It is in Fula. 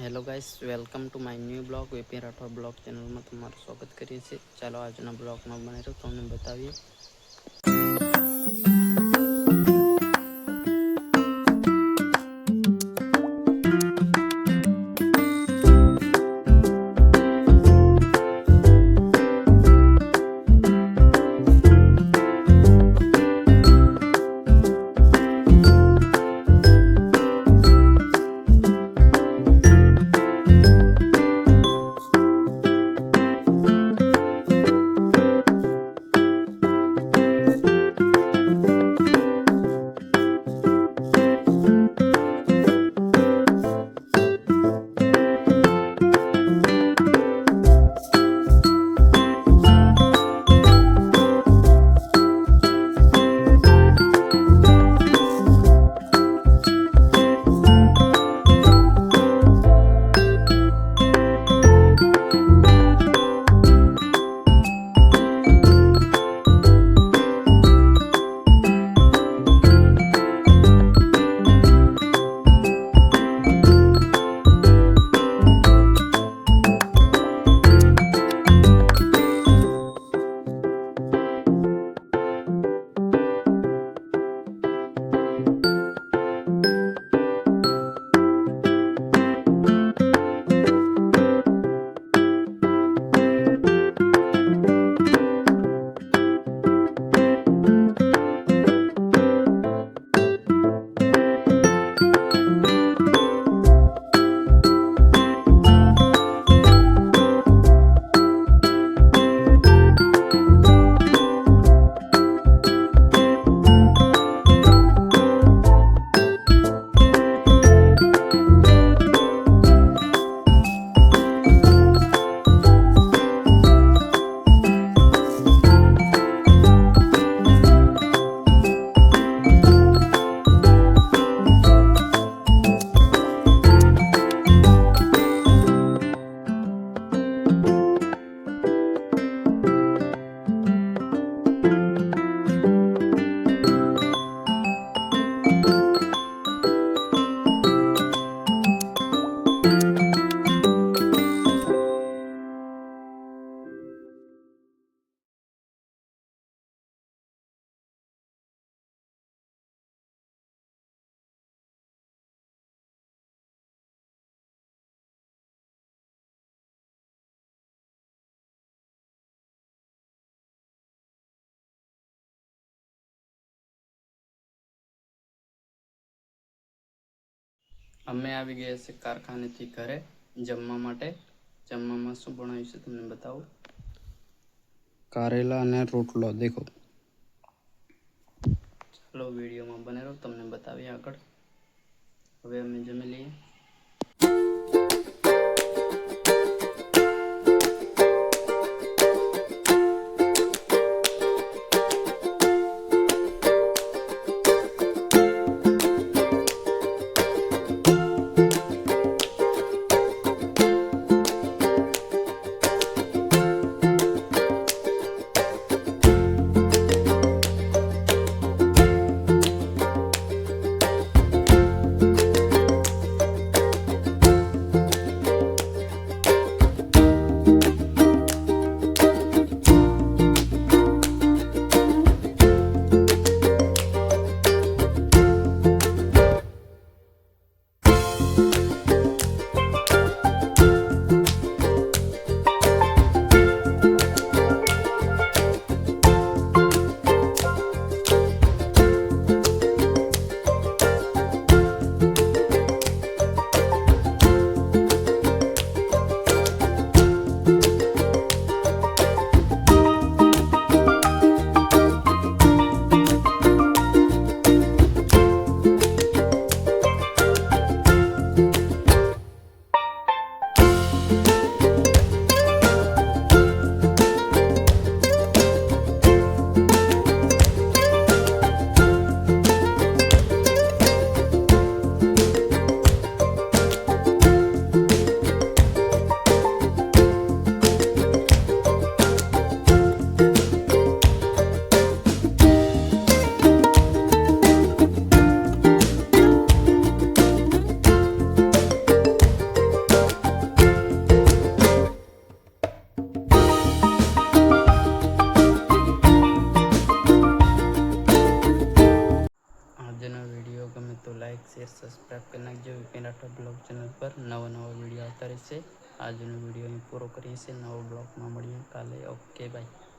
Hello guys, welcome to my new blog. VP Rathod blog ચેનલમાં તમારું સ્વાગત કરીએ છીએ. ચાલો આજના બ્લોગમાં બને રહો, તમને બતાવીએ. અમે આવી ગયા છે કારખાનેથી ઘરે જમવા માટે. જમવામાં શું બનાવ્યું છે તમને બતાવું. કારેલા અને રોટલો દેખો. ચાલો વિડીયોમાં બને રહો, તમને બતાવીએ આગળ. હવે અમે જમી લઈએ. શેર, સબસ્ક્રાઈબ કરી નાખજો. વિપિન રાઠોડ બ્લોગ ચેનલ પર નવા વિડીયો આવતા રહેશે. આજનો વિડીયો અહીં પૂરો કરીએ છીએ. નવો બ્લોગમાં મળીએ કાલે. Okay bye.